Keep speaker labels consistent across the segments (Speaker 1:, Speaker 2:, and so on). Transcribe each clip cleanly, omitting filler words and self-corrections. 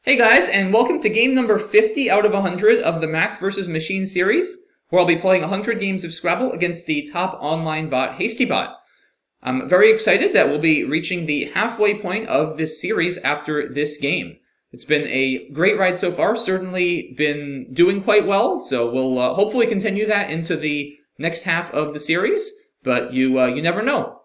Speaker 1: Hey guys, and welcome to game number 50 out of 100 of the Mack vs. Machine series, where I'll be playing 100 games of Scrabble against the top online bot, HastyBot. I'm very excited that we'll be reaching the halfway point of this series after this game. It's been a great ride so far, certainly been doing quite well, so we'll hopefully continue that into the next half of the series, but you never know.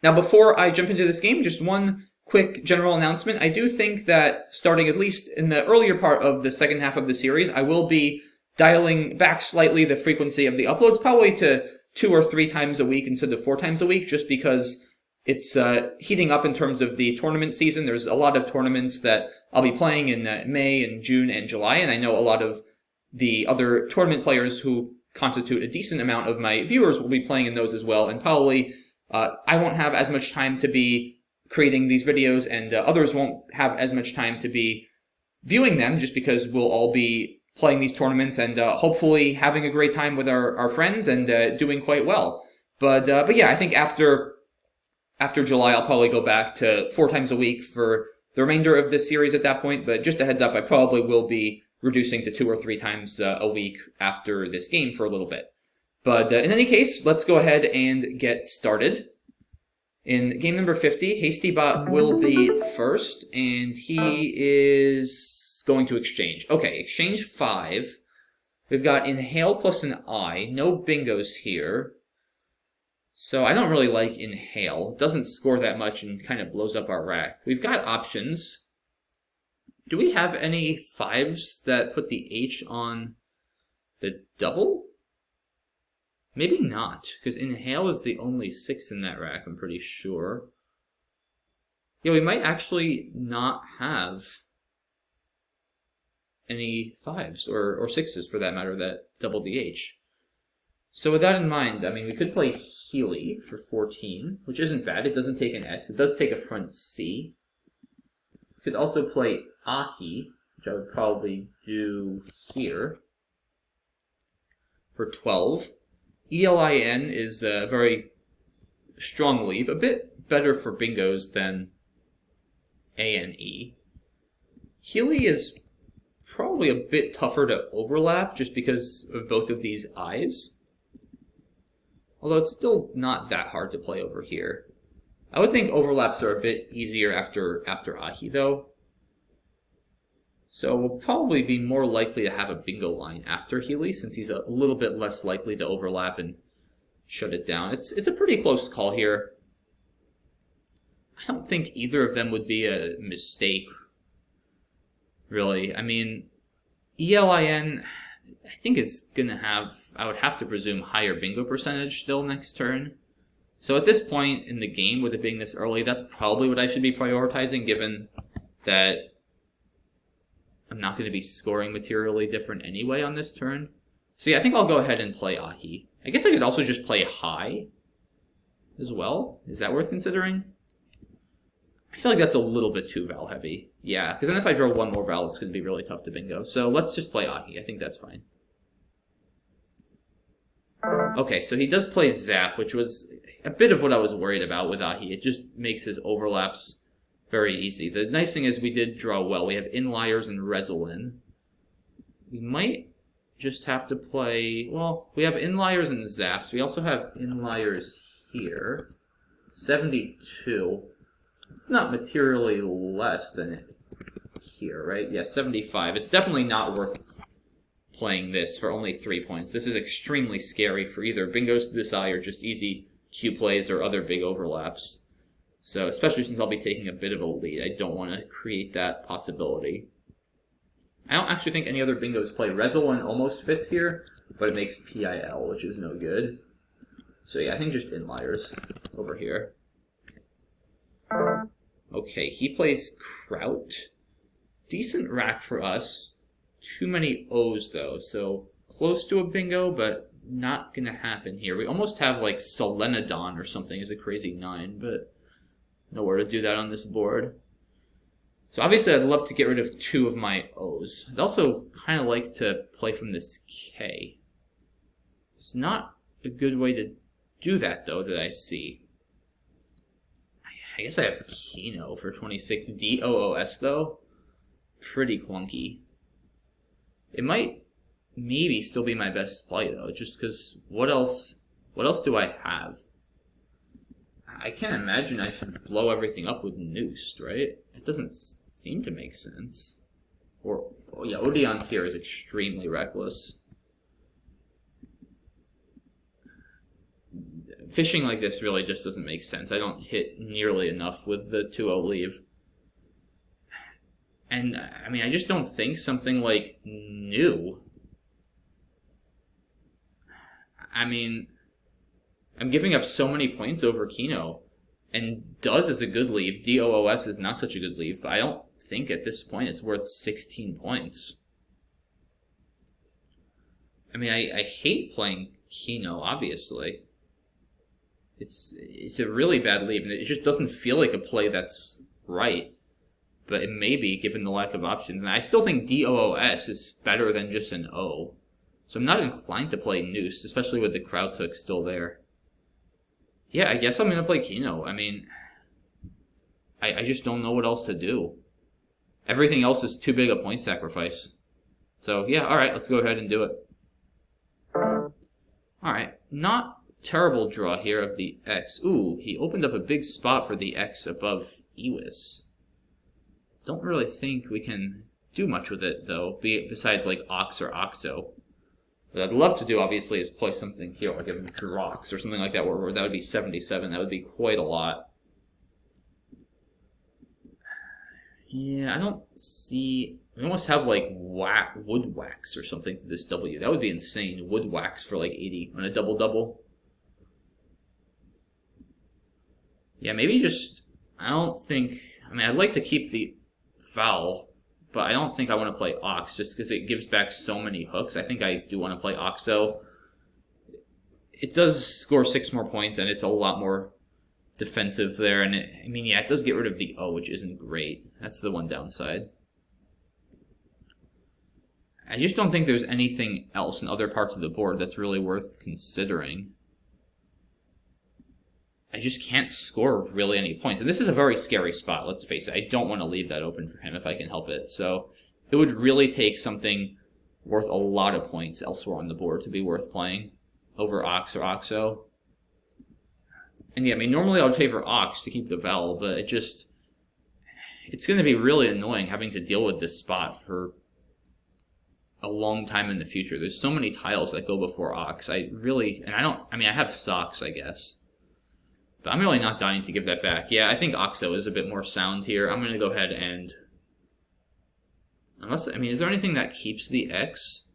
Speaker 1: Now, before I jump into this game, just one quick general announcement. I do think that starting at least in the earlier part of the second half of the series, I will be dialing back slightly the frequency of the uploads, probably to 2 or 3 times a week instead of 4 times a week, just because it's heating up in terms of the tournament season. There's a lot of tournaments that I'll be playing in May and June and July, and I know a lot of the other tournament players who constitute a decent amount of my viewers will be playing in those as well, and probably I won't have as much time to be creating these videos, and others won't have as much time to be viewing them, just because we'll all be playing these tournaments and hopefully having a great time with our friends and doing quite well. But yeah, I think after July, I'll probably go back to 4 times a week for the remainder of this series at that point. But just a heads up, I probably will be reducing to 2 or 3 times a week after this game for a little bit. But in any case, let's go ahead and get started. In game number 50, HastyBot will be first, and he is going to exchange. Okay, exchange 5. We've got inhale plus an I. No bingos here. So I don't really like inhale. It doesn't score that much and kind of blows up our rack. We've got options. Do we have any 5s that put the H on the double? Maybe not, because inhale is the only 6 in that rack, I'm pretty sure. Yeah, we might actually not have any 5s, or 6s for that matter, that double the H. So with that in mind, I mean, we could play Healy for 14, which isn't bad. It doesn't take an S. It does take a front C. We could also play Ahi, which I would probably do here, for 12. ELIN is a very strong leave, a bit better for bingos than ANE. Healy is probably a bit tougher to overlap just because of both of these I's. Although it's still not that hard to play over here. I would think overlaps are a bit easier after Ahi though. So we'll probably be more likely to have a bingo line after Healy, since he's a little bit less likely to overlap and shut it down. It's a pretty close call here. I don't think either of them would be a mistake, really. I mean, ELIN, I think is going to have, I would have to presume, higher bingo percentage still next turn. So at this point in the game, with it being this early, that's probably what I should be prioritizing, given that I'm not going to be scoring materially different anyway on this turn. So yeah, I think I'll go ahead and play Ahi. I guess I could also just play high as well. Is that worth considering? I feel like that's a little bit too vowel heavy. Yeah, because then if I draw one more vowel, it's going to be really tough to bingo. So let's just play Ahi. I think that's fine. Okay, so he does play Zap, which was a bit of what I was worried about with Ahi. It just makes his overlaps very easy. The nice thing is we did draw well. We have inliers and Resolin. We might just have to play, well, we have inliers and zaps. We also have inliers here. 72. It's not materially less than it here, right? Yeah, 75. It's definitely not worth playing this for only 3 points. This is extremely scary for either bingos to this eye or just easy Q plays or other big overlaps. So, especially since I'll be taking a bit of a lead, I don't want to create that possibility. I don't actually think any other bingos play. Resolin almost fits here, but it makes PIL, which is no good. So yeah, I think just inliers over here. Okay, he plays Kraut. Decent rack for us. Too many O's though, so close to a bingo, but not gonna happen here. We almost have like Solenodon or something as a crazy 9, but nowhere to do that on this board. So obviously I'd love to get rid of 2 of my O's. I'd also kind of like to play from this K. It's not a good way to do that though that I see. I guess I have Keno for 26. DOOS though. pretty clunky. It might maybe still be my best play though, just because what else do I have? I can't imagine I should blow everything up with Noosed, right? It doesn't seem to make sense. Or, oh yeah, Odeon's here is extremely reckless. Fishing like this really just doesn't make sense. I don't hit nearly enough with the 2-0 leave. And, I mean, I just don't think something like new. I mean, I'm giving up so many points over Kino. And Does is a good leave. DOOS is not such a good leave, but I don't think at this point it's worth 16 points. I mean, I hate playing Kino, obviously. It's a really bad leave, and it just doesn't feel like a play that's right. But it may be, given the lack of options. And I still think DOOS is better than just an O. So I'm not inclined to play Noose, especially with the Krautshook still there. Yeah, I guess I'm going to play Kino. I mean, I just don't know what else to do. Everything else is too big a point sacrifice. So, yeah, alright, let's go ahead and do it. Alright, not terrible draw here of the X. Ooh, he opened up a big spot for the X above Ewis. Don't really think we can do much with it, though, besides, like, Ox or Oxo. What I'd love to do, obviously, is play something here, like a Drox or something like that, where that would be 77. That would be quite a lot. Yeah, I don't see... We almost have, like, Wood Wax or something for this W. That would be insane. Wood Wax for, like, 80 on a double-double. Yeah, maybe just... I don't think... I mean, I'd like to keep the Foul, but I don't think I want to play Ox, just because it gives back so many hooks. I think I do want to play Oxo. It does score 6 more points, and it's a lot more defensive there. And I mean, yeah, it does get rid of the O, which isn't great. That's the one downside. I just don't think there's anything else in other parts of the board that's really worth considering. I just can't score really any points. And this is a very scary spot, let's face it. I don't want to leave that open for him if I can help it. So it would really take something worth a lot of points elsewhere on the board to be worth playing over Ox or Oxo. And yeah, I mean, normally I would favor Ox to keep the Vowel, but it's going to be really annoying having to deal with this spot for a long time in the future. There's so many tiles that go before Ox. I have Socks, I guess. But I'm really not dying to give that back. Yeah, I think Oxo is a bit more sound here. I'm going to go ahead and... is there anything that keeps the X?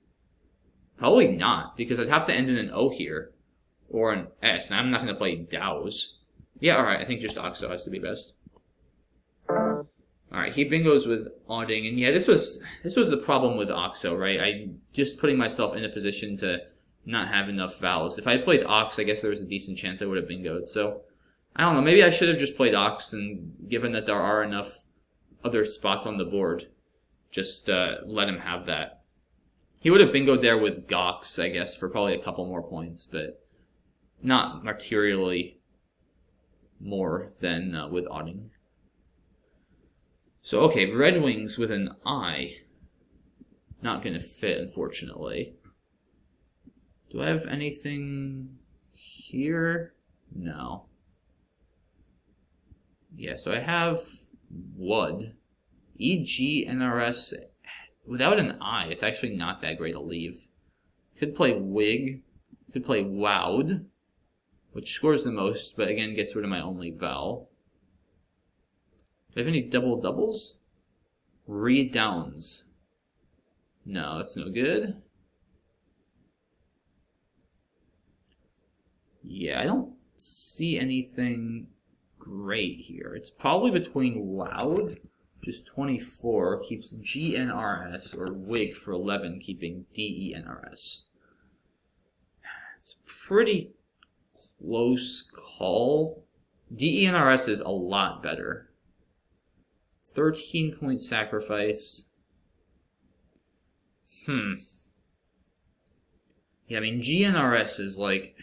Speaker 1: Probably not, because I'd have to end in an O here. Or an S, and I'm not going to play Dows. Yeah, alright, I think just Oxo has to be best. Alright, he bingos with Auding, and yeah, this was the problem with Oxo, right? I'm just putting myself in a position to not have enough vowels. If I had played Ox, I guess there was a decent chance I would have bingoed, so... I don't know, maybe I should have just played Ox, and given that there are enough other spots on the board, just let him have that. He would have bingoed there with Gox, I guess, for probably a couple more points, but not materially more than with Auding. So, okay, Red Wings with an I. Not going to fit, unfortunately. Do I have anything here? No. Yeah, so I have Wood. EG, NRS, without an I, it's actually not that great a leave. Could play Wig, could play Wowed, which scores the most, but again gets rid of my only vowel. Do I have any double-doubles? Redowns. No, that's no good. Yeah, I don't see anything great here. It's probably between Loud, which is 24, keeps GNRS, or Wig for 11, keeping DENRS. It's a pretty close call. DENRS is a lot better. 13-point sacrifice. Yeah, I mean, GNRS is like...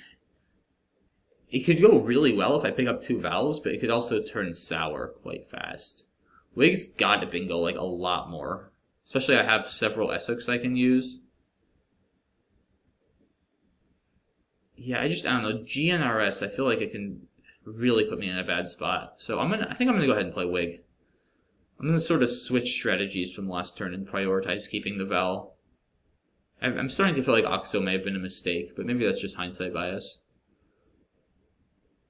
Speaker 1: It could go really well if I pick up 2 vowels, but it could also turn sour quite fast. Wig's got to bingo like a lot more. Especially I have several Essex I can use. Yeah, I don't know. GNRS, I feel like it can really put me in a bad spot. So I think I'm gonna go ahead and play Wig. I'm gonna sort of switch strategies from last turn and prioritize keeping the Val. I'm starting to feel like Oxo may have been a mistake, but maybe that's just hindsight bias.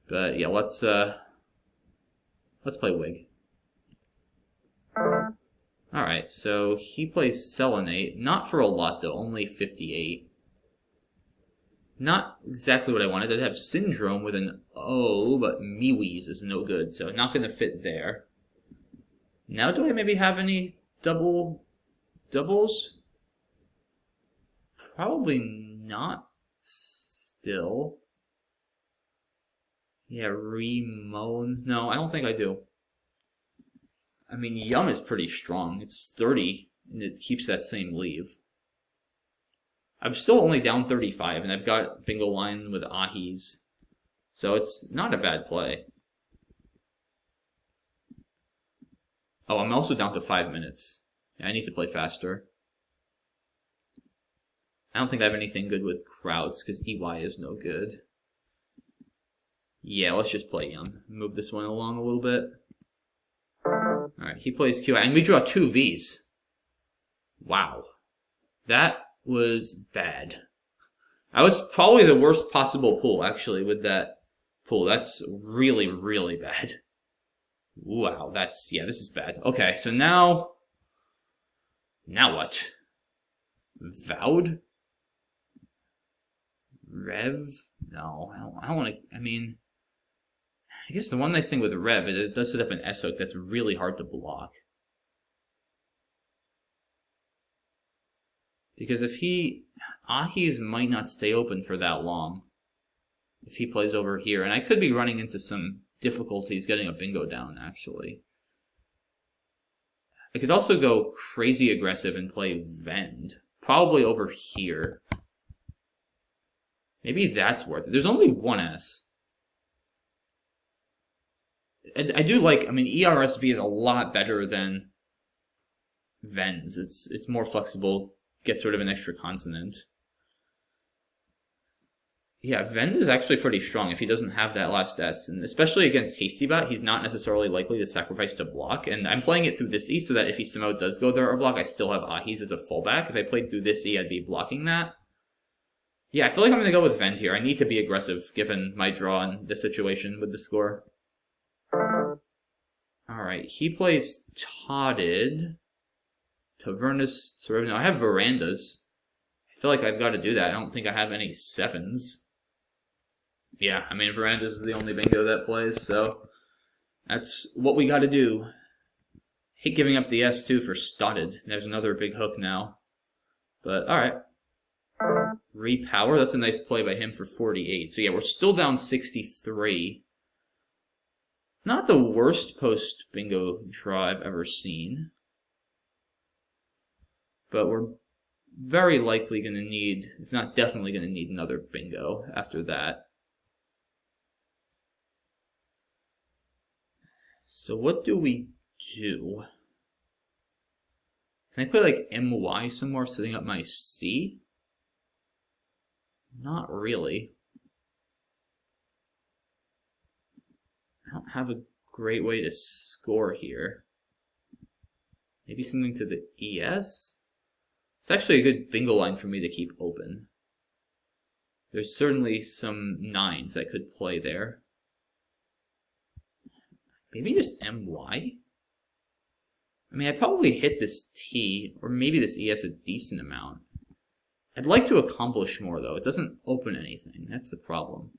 Speaker 1: But yeah, let's play Wig. Alright, so he plays Selenate. Not for a lot though, only 58. Not exactly what I wanted. I'd have Syndrome with an O, but Miwis is no good, so not gonna fit there. Now do I maybe have any doubles? Probably not still. Yeah, Remone. No, I don't think I do. I mean, Yum is pretty strong. It's 30, and it keeps that same leave. I'm still only down 35, and I've got Bingo Line with Ahis. So it's not a bad play. Oh, I'm also down to 5 minutes. Yeah, I need to play faster. I don't think I have anything good with Krauts, because EY is no good. Yeah, let's just play Yum. Move this one along a little bit. Alright, he plays QI, and we draw 2 Vs. Wow. That was bad. I was probably the worst possible pool, actually, with that pool. That's really, really bad. Wow, yeah, this is bad. Okay, so now what? Vowed? Rev? No, I don't want to, I mean, I guess the one nice thing with Rev is it does set up an S-hook that's really hard to block. Because if Ahis might not stay open for that long if he plays over here. And I could be running into some difficulties getting a bingo down, actually. I could also go crazy aggressive and play Vend. Probably over here. Maybe that's worth it. There's only one S. I do like, I mean, ERSV is a lot better than Vens. It's more flexible, gets sort of an extra consonant. Yeah, Vend is actually pretty strong if he doesn't have that last S, and especially against HastyBot, he's not necessarily likely to sacrifice to block, and I'm playing it through this E so that if he somehow does go there or block, I still have Ahis as a fallback. If I played through this E, I'd be blocking that. Yeah, I feel like I'm going to go with Vend here. I need to be aggressive given my draw in this situation with the score. Alright, he plays Totted. Tavernus, no, I have Verandas. I feel like I've got to do that. I don't think I have any 7s. Yeah, I mean, Verandas is the only bingo that plays, so that's what we got to do. Hate giving up the S2 for Stotted. There's another big hook now. But, alright. Repower, that's a nice play by him for 48. So yeah, we're still down 63. Not the worst post-bingo draw I've ever seen. But we're very likely going to need, if not definitely going to need another bingo after that. So what do we do? Can I put like MY somewhere setting up my C? Not really. I don't have a great way to score here. Maybe something to the ES? It's actually a good bingo line for me to keep open. There's certainly some 9s I could play there. Maybe just MY? I mean, I probably hit this T, or maybe this ES a decent amount. I'd like to accomplish more, though. It doesn't open anything. That's the problem.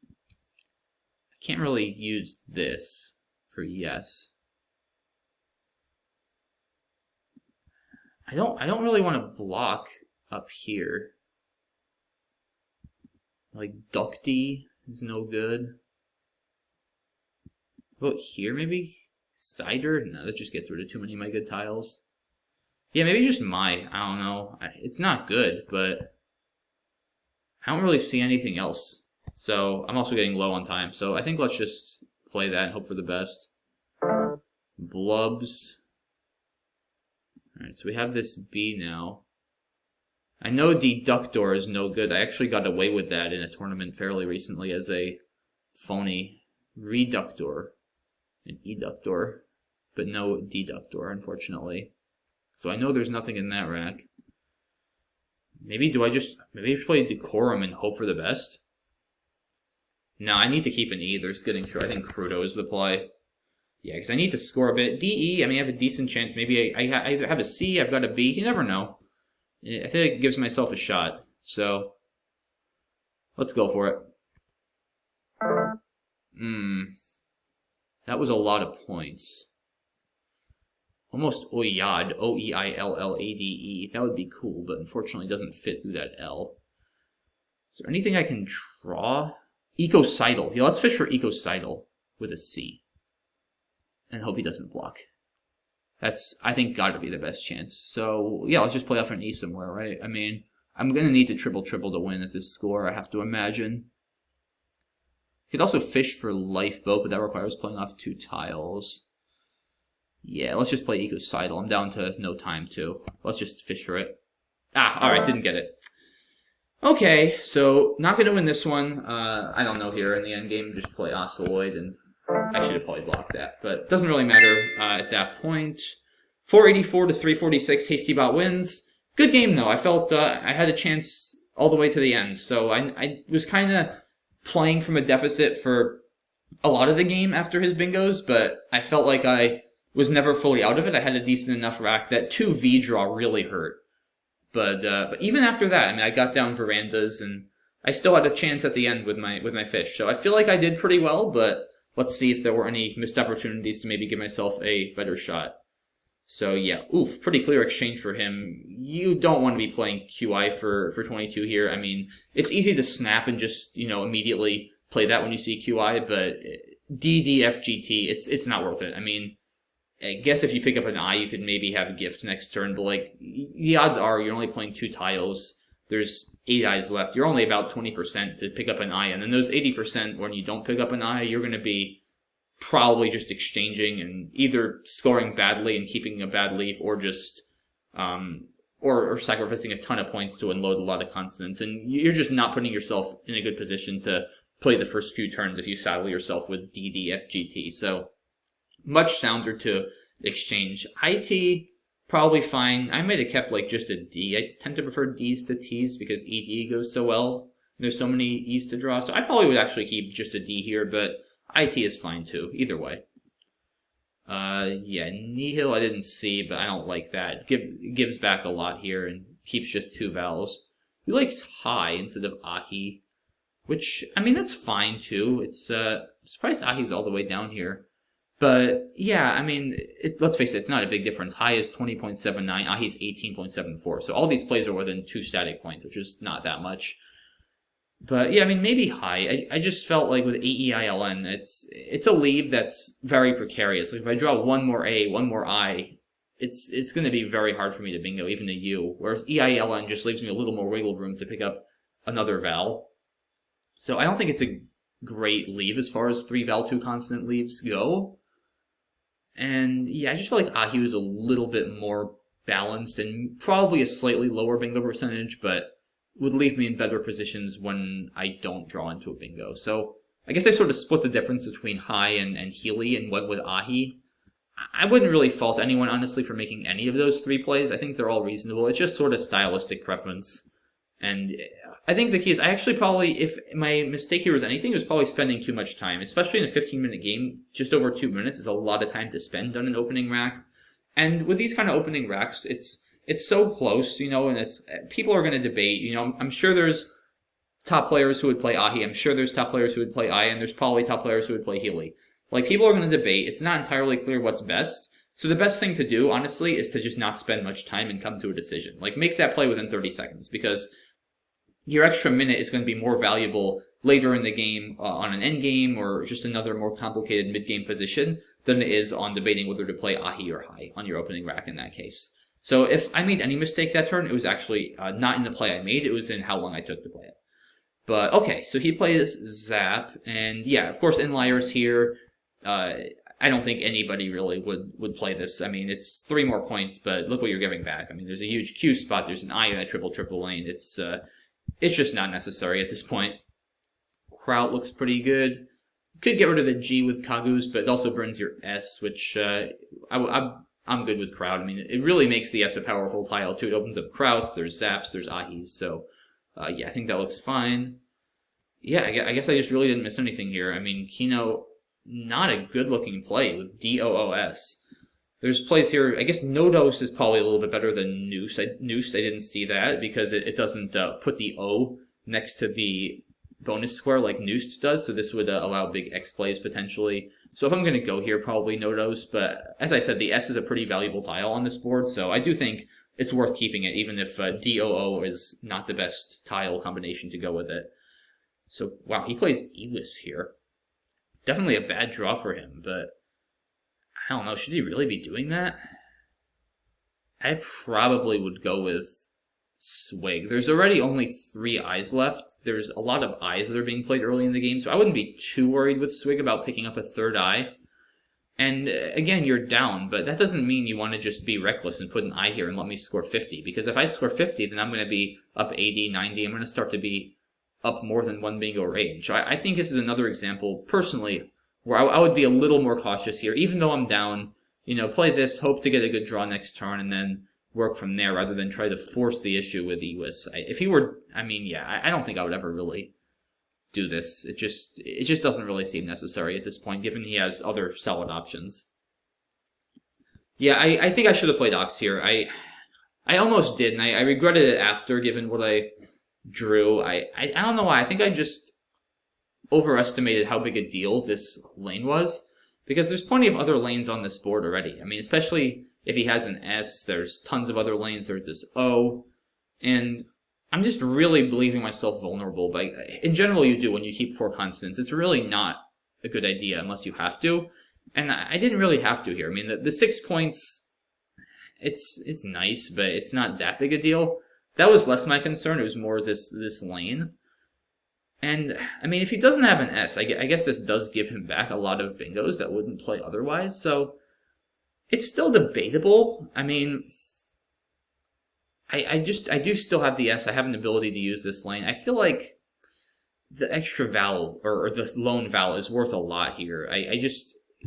Speaker 1: I can't really use this for yes. I don't really want to block up here. Like Ducty is no good. How about here, maybe? Cider? No, that just gets rid of too many of my good tiles. Yeah, maybe just I don't know. It's not good, but I don't really see anything else. So I'm also getting low on time. So I think let's just play that and hope for the best. Blubs. Alright, so we have this B now. I know deductor is no good. I actually got away with that in a tournament fairly recently as a phony reductor and eductor, but no deductor, unfortunately. So I know there's nothing in that rack. Maybe I just play decorum and hope for the best? No, I need to keep an E. There's getting true. I think Crudo is the play. Yeah, because I need to score a bit. DE, I mean, I have a decent chance. Maybe I have a C, I've got a B. You never know. I feel like it gives myself a shot. So, let's go for it. That was a lot of points. Almost Oyad, O-E-I-L-L-A-D-E. That would be cool, but unfortunately doesn't fit through that L. Is there anything I can draw? Ecocidal. Yeah, let's fish for Ecocidal with a C. And hope he doesn't block. That's, I think, gotta be the best chance. So, yeah, let's just play off an E somewhere, right? I mean, I'm gonna need to triple to win at this score, I have to imagine. Could also fish for Lifeboat, but that requires playing off 2 tiles. Yeah, let's just play Ecocidal. I'm down to no time, too. Let's just fish for it. Ah, alright, didn't get it. Okay, so not gonna win this one. I don't know here in the endgame. Just play Oceloid, and I should have probably blocked that, but doesn't really matter at that point. 484 to 346, HastyBot wins. Good game, though. I felt I had a chance all the way to the end, so I was kind of playing from a deficit for a lot of the game after his bingos, but I felt like I was never fully out of it. I had a decent enough rack. That 2V draw really hurt. But even after that, I mean, I got down verandas, and I still had a chance at the end with my fish. So I feel like I did pretty well, but let's see if there were any missed opportunities to maybe give myself a better shot. So yeah, oof, pretty clear exchange for him. You don't want to be playing QI for 22 here. I mean, it's easy to snap and just, you know, immediately play that when you see QI, but DDFGT, it's not worth it. I mean, I guess if you pick up an I, you could maybe have a gift next turn, but like, the odds are you're only playing 2 tiles. There's 8 eyes left. You're only about 20% to pick up an eye, and then those 80% when you don't pick up an eye, you're going to be probably just exchanging and either scoring badly and keeping a bad leaf, or just or sacrificing a ton of points to unload a lot of consonants, and you're just not putting yourself in a good position to play the first few turns if you saddle yourself with DDFGT. So much sounder to exchange. IT, probably fine. I might have kept like just a D. I tend to prefer Ds to Ts because ED goes so well. There's so many E's to draw, so I probably would actually keep just a D here, but IT is fine too, either way. Yeah, Nihil I didn't see, but I don't like that. Gives back a lot here and keeps just 2 vowels. He likes high instead of ahi, which, I mean, that's fine too. It's surprised ahi's all the way down here. But yeah, I mean, let's face it, it's not a big difference. High is 20.79, ahi's 18.74. So all these plays are within 2 static points, which is not that much. But yeah, I mean, maybe high. I just felt like with AEILN, it's a leave that's very precarious. Like if I draw one more A, one more I, it's going to be very hard for me to bingo, even a U. Whereas EILN just leaves me a little more wiggle room to pick up another vowel. So I don't think it's a great leave as far as 3 vowel 2 consonant leaves go. And yeah, I just feel like ahi was a little bit more balanced and probably a slightly lower bingo percentage, but would leave me in better positions when I don't draw into a bingo. So I guess I sort of split the difference between high and Healy and went with ahi. I wouldn't really fault anyone, honestly, for making any of those 3 plays. I think they're all reasonable. It's just sort of stylistic preference. And I think the key is I actually probably, if my mistake here was anything, it was probably spending too much time. Especially in a 15-minute game, just over 2 minutes is a lot of time to spend on an opening rack. And with these kind of opening racks, it's so close, you know, and people are going to debate. You know, I'm sure there's top players who would play ahi. I'm sure there's top players who would play I, and there's probably top players who would play Healy. Like, people are going to debate. It's not entirely clear what's best. So the best thing to do, honestly, is to just not spend much time and come to a decision. Like, make that play within 30 seconds, because your extra minute is going to be more valuable later in the game on an endgame or just another more complicated mid-game position than it is on debating whether to play ahi or high on your opening rack in that case. So if I made any mistake that turn, it was actually not in the play I made, it was in how long I took to play it. But okay, so he plays Zap, and yeah, of course, Inliers here. I I don't think anybody really would play this. I mean, it's 3 more points, but look what you're giving back. I mean, there's a huge Q spot. There's an I in that triple lane. It's just not necessary at this point. Kraut looks pretty good. Could get rid of the G with Kagus, but it also burns your S, which I'm good with Kraut. I mean, it really makes the S a powerful tile, too. It opens up Krauts, there's Zaps, there's Ahis, so yeah, I think that looks fine. Yeah, I guess I just really didn't miss anything here. I mean, Kino, not a good-looking play with DOOS. There's plays here, I guess Nodos is probably a little bit better than Noose. I didn't see that because it doesn't put the O next to the bonus square like Noose does, so this would allow big X plays potentially. So if I'm going to go here, probably Nodos, but as I said, the S is a pretty valuable tile on this board, so I do think it's worth keeping it, even if DOO is not the best tile combination to go with it. So, wow, he plays Ewis here. Definitely a bad draw for him, but I don't know, should he really be doing that? I probably would go with Swig. There's already only 3 eyes left. There's a lot of eyes that are being played early in the game, so I wouldn't be too worried with Swig about picking up a 3rd eye. And again, you're down, but that doesn't mean you want to just be reckless and put an eye here and let me score 50, because if I score 50, then I'm going to be up 80, 90, I'm going to start to be up more than 1 bingo range. I think this is another example, personally, where I would be a little more cautious here, even though I'm down, you know, play this, hope to get a good draw next turn, and then work from there rather than try to force the issue with Ewis. If he were, I mean, yeah, I don't think I would ever really do this. It just doesn't really seem necessary at this point, given he has other solid options. Yeah, I think I should have played Ox here. I almost did, and I regretted it after, given what I drew. I don't know why. I think I just overestimated how big a deal this lane was, because there's plenty of other lanes on this board already. I mean, especially if he has an S, there's tons of other lanes. There's this O, and I'm just really believing myself vulnerable. But in general, you do when you keep 4 constants. It's really not a good idea unless you have to, and I didn't really have to here. I mean, the 6 points, it's nice, but it's not that big a deal. That was less my concern. It was more this lane. And, I mean, if he doesn't have an S, I guess this does give him back a lot of bingos that wouldn't play otherwise. So, it's still debatable. I mean, I do still have the S. I have an ability to use this lane. I feel like the extra vowel, or this lone vowel, is worth a lot here.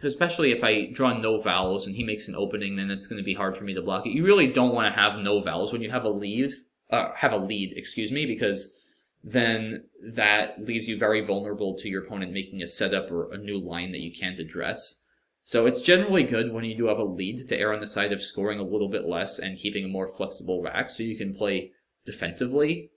Speaker 1: Especially if I draw no vowels and he makes an opening, then it's going to be hard for me to block it. You really don't want to have no vowels when you have a lead, because then that leaves you very vulnerable to your opponent making a setup or a new line that you can't address. So it's generally good when you do have a lead to err on the side of scoring a little bit less and keeping a more flexible rack so you can play defensively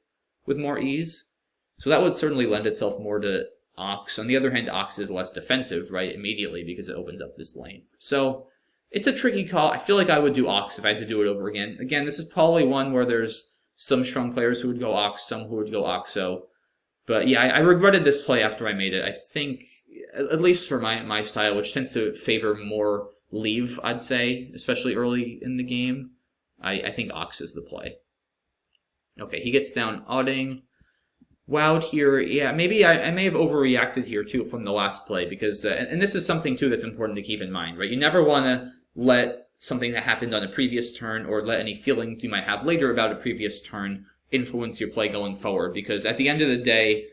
Speaker 1: with more ease. So that would certainly lend itself more to Ox. On the other hand, Ox is less defensive, right, immediately because it opens up this lane. So it's a tricky call. I feel like I would do Ox if I had to do it over again. Again, this is probably one where there's some strong players who would go Ox, some who would go Oxo. But yeah, I regretted this play after I made it. I think, at least for my style, which tends to favor more leave, I'd say, especially early in the game, I think Ox is the play. Okay, he gets down Odding. Wowed here, yeah, maybe I may have overreacted here too from the last play, because, and this is something too that's important to keep in mind, right? You never want to let something that happened on a previous turn or let any feelings you might have later about a previous turn influence your play going forward, because at the end of the day,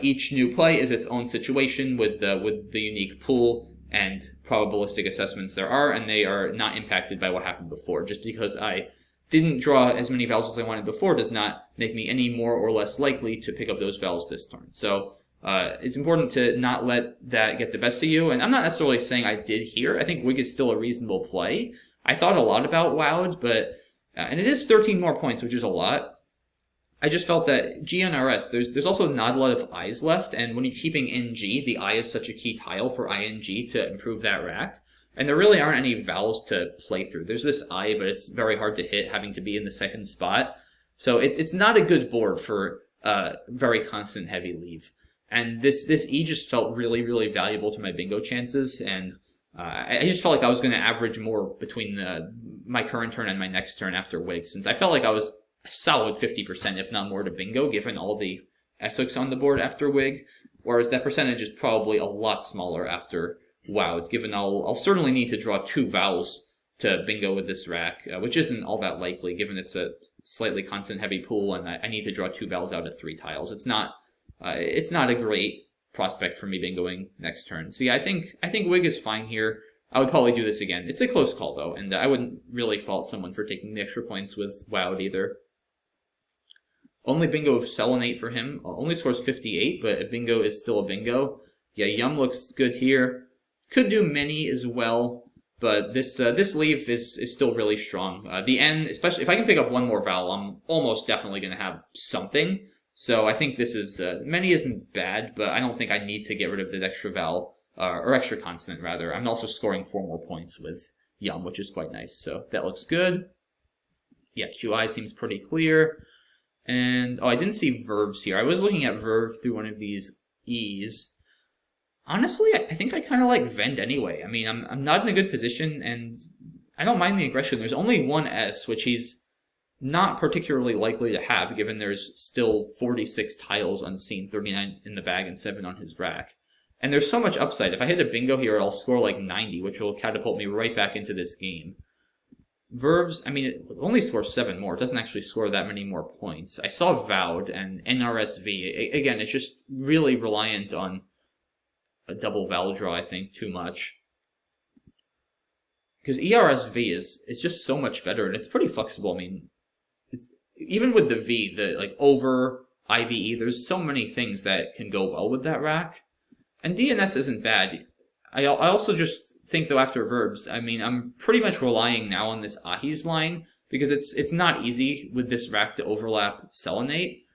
Speaker 1: each new play is its own situation with the unique pool and probabilistic assessments there are, and they are not impacted by what happened before. Just because I didn't draw as many vowels as I wanted before does not make me any more or less likely to pick up those vowels this turn. So it's important to not let that get the best of you. And I'm not necessarily saying I did here. I think Wig is still a reasonable play. I thought a lot about Wowed, but and it is 13 more points, which is a lot. I just felt that GNRS, there's also not a lot of I's left, and when you're keeping NG, the I is such a key tile for ING to improve that rack. And there really aren't any vowels to play through. There's this I, but it's very hard to hit, having to be in the second spot. So it's not a good board for very constant heavy leave. And this E just felt really, really valuable to my bingo chances, and I just felt like I was going to average more between my current turn and my next turn after Wig, since I felt like I was a solid 50%, if not more, to bingo, given all the Essex on the board after Wig, whereas that percentage is probably a lot smaller after wowed, given I'll certainly need to draw 2 vowels to bingo with this rack, which isn't all that likely, given it's a slightly constant-heavy pool, and I need to draw 2 vowels out of 3 tiles. It's not a great prospect for me bingoing next turn. So yeah, I think Wig is fine here. I would probably do this again. It's a close call, though, and I wouldn't really fault someone for taking the extra points with wowed either. Only bingo of Selenate for him. Only scores 58, but a bingo is still a bingo. Yeah, Yum looks good here. Could do Mini as well, but this leaf is still really strong. The N, especially if I can pick up one more vowel, I'm almost definitely going to have something. So I think this is, Many isn't bad, but I don't think I need to get rid of the extra vowel, or extra consonant, rather. I'm also scoring 4 more points with Yum, which is quite nice. So that looks good. Yeah, QI seems pretty clear. And, oh, I didn't see verbs here. I was looking at verb through one of these E's. Honestly, I think I kind of like Vend anyway. I mean, I'm not in a good position, and I don't mind the aggression. There's only one S, which he's not particularly likely to have, given there's still 46 tiles unseen, 39 in the bag, and 7 on his rack. And there's so much upside. If I hit a bingo here, I'll score like 90, which will catapult me right back into this game. Verbs, I mean, it only scores 7 more. It doesn't actually score that many more points. I saw Vowed and NRSV. Again, it's just really reliant on a double vowel draw, I think, too much. Because ERSV is just so much better, and it's pretty flexible. I mean, even with the V, like over IVE, there's so many things that can go well with that rack. And DNS isn't bad. I also just think, though, after verbs, I mean, I'm pretty much relying now on this Ahi's line, because it's not easy with this rack to overlap Selenate,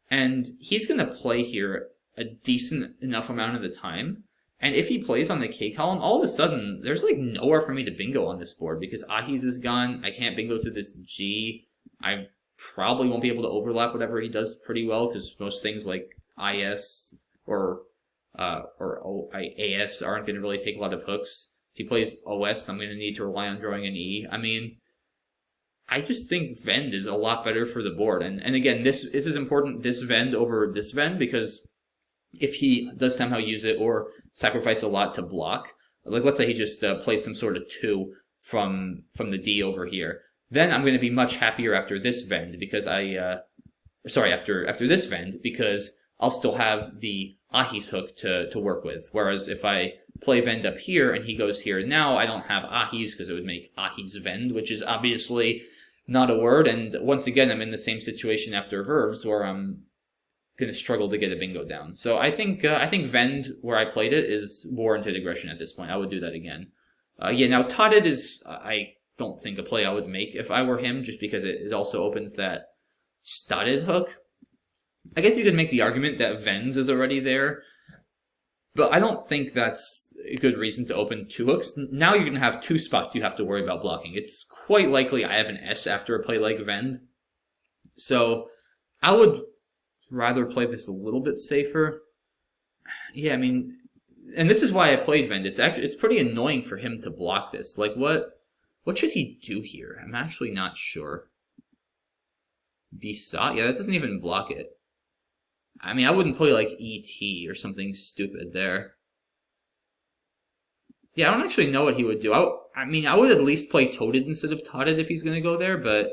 Speaker 1: and he's going to play here a decent enough amount of the time, and if he plays on the K column, all of a sudden, there's like nowhere for me to bingo on this board, because Ahi's is gone, I can't bingo to this G, I probably won't be able to overlap whatever he does pretty well, because most things like IS or AS aren't going to really take a lot of hooks. If he plays OS, I'm going to need to rely on drawing an E. I mean, I just think Vend is a lot better for the board. And again, this is important, this Vend over this Vend, because if he does somehow use it or sacrifice a lot to block, like let's say he just plays some sort of 2 from the D over here, then I'm going to be much happier after this Vend, because after this Vend, because I'll still have the Ahi's hook to work with. Whereas if I play Vend up here and he goes here now, I don't have Ahi's, because it would make Ahi's Vend, which is obviously not a word. And once again, I'm in the same situation after verbs where I'm going to struggle to get a bingo down. So I think Vend, where I played it, is warranted aggression at this point. I would do that again. Yeah, now Totted is, I don't think, a play I would make if I were him, just because it also opens that studded hook. I guess you could make the argument that Vens is already there, but I don't think that's a good reason to open 2 hooks. Now you're going to have 2 spots you have to worry about blocking. It's quite likely I have an S after a play like Vend, so I would rather play this a little bit safer. Yeah, I mean, and this is why I played Vend. It's pretty annoying for him to block this. Like, what should he do here? I'm actually not sure. Besot? Yeah, that doesn't even block it. I mean, I wouldn't play like ET or something stupid there. Yeah, I don't actually know what he would do. I mean, I would at least play Toaded instead of Totted if he's going to go there, but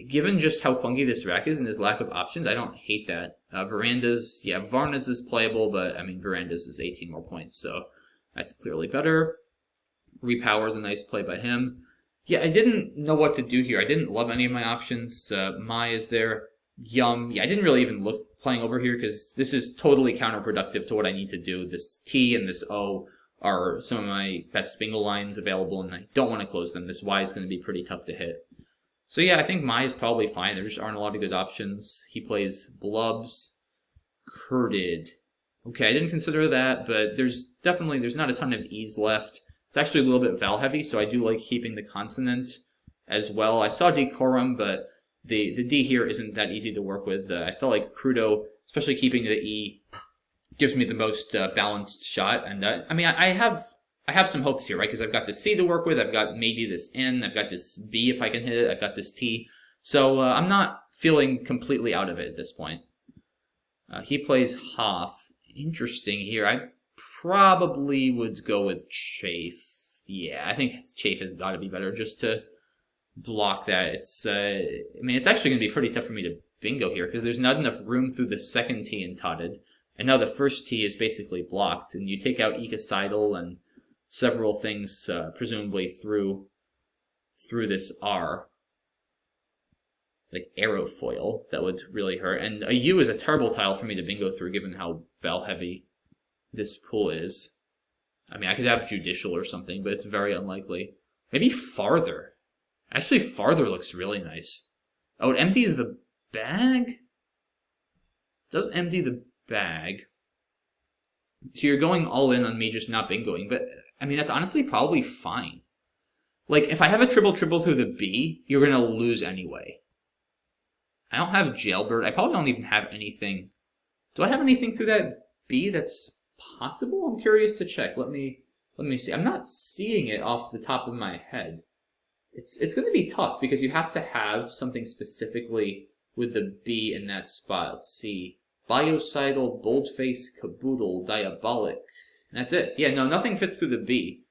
Speaker 1: given just how clunky this rack is and his lack of options, I don't hate that. Verandas, yeah, Varnas is playable, but I mean, Verandas is 18 more points, so that's clearly better. Repower is a nice play by him. Yeah, I didn't know what to do here. I didn't love any of my options. Mai is there. Yum. Yeah, I didn't really even look playing over here, because this is totally counterproductive to what I need to do. This T and this O are some of my best bingo lines available, and I don't want to close them. This Y is going to be pretty tough to hit. So yeah, I think Mai is probably fine. There just aren't a lot of good options. He plays Blubs. Curded. Okay, I didn't consider that, but there's not a ton of E's left. It's actually a little bit vowel heavy, so I do like keeping the consonant as well. I saw Decorum, but the D here isn't that easy to work with. I felt like Crudo, especially keeping the E, gives me the most balanced shot. And I mean, I have some hopes here, right? Because I've got this C to work with, I've got maybe this N, I've got this B if I can hit it, I've got this T. So I'm not feeling completely out of it at this point. He plays Hoff. Interesting here. I probably would go with Chafe. Yeah, I think Chafe has got to be better just to block that. It's I mean, it's actually going to be pretty tough for me to bingo here because there's not enough room through the second tee in Totted. And now the first tee is basically blocked, and you take out Ecocidal and several things, presumably through this R. Like Aerofoil, that would really hurt. And a U is a terrible tile for me to bingo through, given how Val-heavy this pool is. I mean, I could have Judicial or something, but it's very unlikely. Maybe Farther. Actually, Farther looks really nice. Oh, it empties the bag? It does empty the bag. So you're going all in on me just not bingoing, but, I mean, that's honestly probably fine. Like, if I have a triple through the B, you're gonna lose anyway. I don't have Jailbird. I probably don't even have anything. Do I have anything through that B that's possible? I'm curious to check. Let me see. I'm not seeing it off the top of my head. It's going to be tough because you have to have something specifically with the B in that spot. Let's see. Biocidal, Boldface, Caboodle, Diabolic. And that's it. Yeah, no, nothing fits through the B.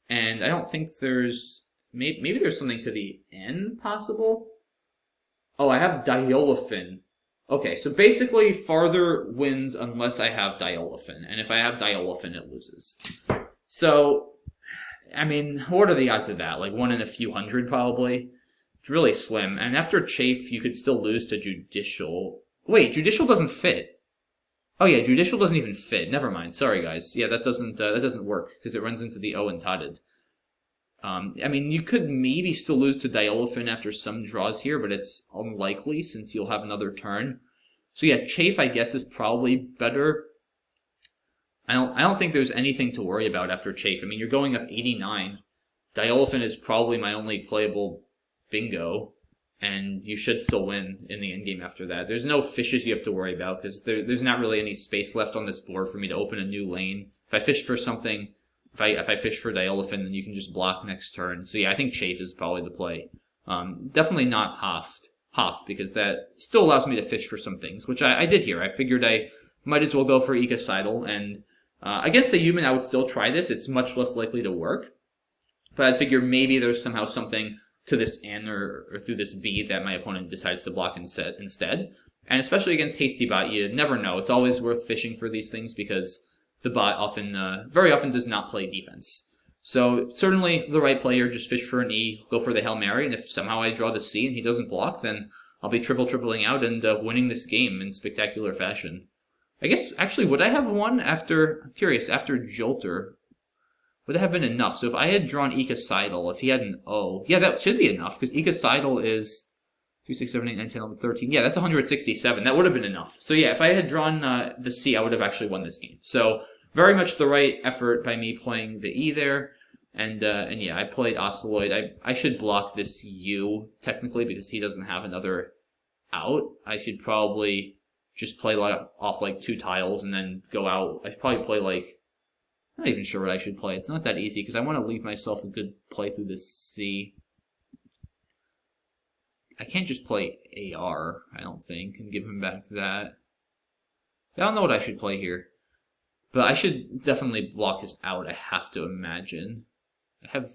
Speaker 1: And I don't think there's... Maybe there's something to the N possible? Oh, I have Dioliphin. Okay, so basically Farther wins unless I have Dioliphin. And if I have Dioliphin, it loses. So, I mean, what are the odds of that? Like 1 in a few hundred, probably? It's really slim. And after Chafe, you could still lose to Judicial. Wait, Judicial doesn't fit. Oh yeah, Judicial doesn't even fit. Never mind. Sorry, guys. Yeah, that doesn't work because it runs into the O and Totted. I mean, you could maybe still lose to Dioliphin after some draws here, but it's unlikely since you'll have another turn. So yeah, Chafe, I guess, is probably better. I don't think there's anything to worry about after Chafe. I mean, you're going up 89. Dioliphin is probably my only playable bingo, and you should still win in the endgame after that. There's no fishes you have to worry about because there's not really any space left on this board for me to open a new lane. If I fish for something... If I fish for Dioliphin, then you can just block next turn. So yeah, I think Chafe is probably the play. Definitely not Hoft, because that still allows me to fish for some things, which I did here. I figured I might as well go for Ecocidal, and against a human I would still try this. It's much less likely to work, but I figure maybe there's somehow something to this N or through this B that my opponent decides to block instead. And especially against HastyBot, you never know. It's always worth fishing for these things because the bot very often does not play defense. So certainly the right player, just fish for an E, go for the Hail Mary, and if somehow I draw the C and he doesn't block, then I'll be tripling out and winning this game in spectacular fashion. I guess, actually, would I have won after, I'm curious, after Jolter? Would that have been enough? So if I had drawn Ecocidal, if he had an O, yeah, that should be enough, because Ecocidal is 2, 6, 7, 8, 9, 10, 11, 13. Yeah, that's 167. That would have been enough. So yeah, if I had drawn the C, I would have actually won this game. So very much the right effort by me playing the E there. And yeah, I played Oceloid. I should block this U, technically, because he doesn't have another out. I should probably just play off like 2 tiles and then go out. I'd probably play like... I'm not even sure what I should play. It's not that easy, because I want to leave myself a good play through this C. I can't just play AR, I don't think, and give him back that. I don't know what I should play here. But I should definitely block his out, I have to imagine. I have...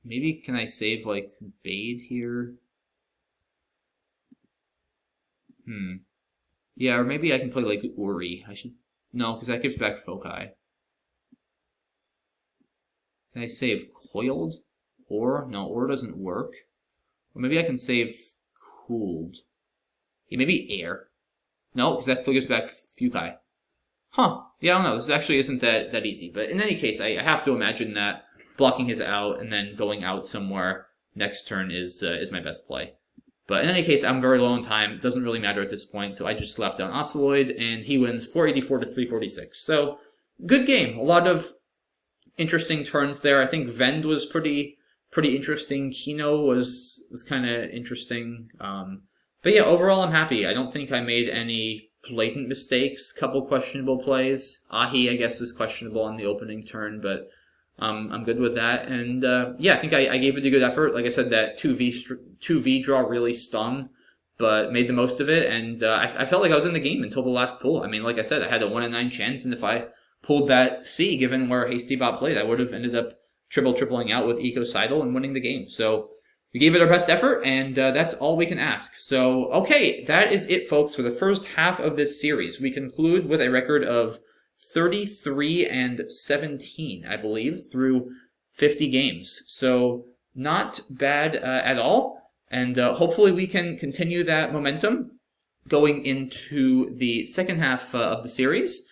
Speaker 1: Maybe can I save, like, Bade here? Yeah, or maybe I can play, like, Uri. I should... No, because that gives back Foci. Can I save Coiled? Or? No, Or doesn't work. Or maybe I can save Cooled. Yeah, maybe Air. No, because that still gives back Fukai. Huh. Yeah, I don't know. This actually isn't that easy. But in any case, I have to imagine that blocking his out and then going out somewhere next turn is my best play. But in any case, I'm very low on time. It doesn't really matter at this point. So I just slapped down Oceloid, and he wins 484 to 346. So, good game. A lot of interesting turns there. I think Vend was pretty interesting. Kino was kind of interesting. But yeah, overall I'm happy. I don't think I made any blatant mistakes. Couple questionable plays. Ahi, I guess, is questionable on the opening turn, but I'm good with that. And yeah, I think I gave it a good effort. Like I said, that 2v draw really stung, but made the most of it. And I felt like I was in the game until the last pull. I mean, like I said, I had a 1 in 9 chance, and if I pulled that C, given where HastyBot played. I would have ended up tripling out with Ecocidal and winning the game. So we gave it our best effort, and that's all we can ask. So, okay, that is it, folks, for the first half of this series. We conclude with a record of 33-17, I believe, through 50 games. So not bad at all. And hopefully we can continue that momentum going into the second half of the series.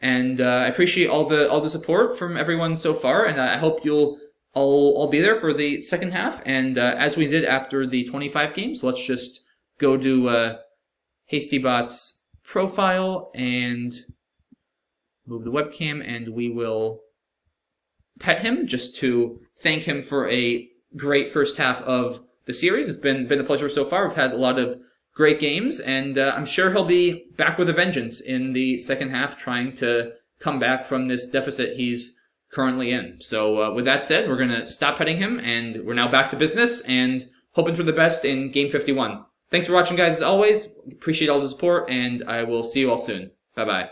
Speaker 1: And I appreciate all the support from everyone so far, and I hope you'll all be there for the second half. And as we did after the 25 games, let's just go to HastyBot's profile and move the webcam, and we will pet him just to thank him for a great first half of the series. It's been a pleasure so far. We've had a lot of great games, and I'm sure he'll be back with a vengeance in the second half, trying to come back from this deficit he's currently in. So with that said, we're going to stop petting him, and we're now back to business and hoping for the best in Game 51. Thanks for watching, guys, as always. Appreciate all the support, and I will see you all soon. Bye-bye.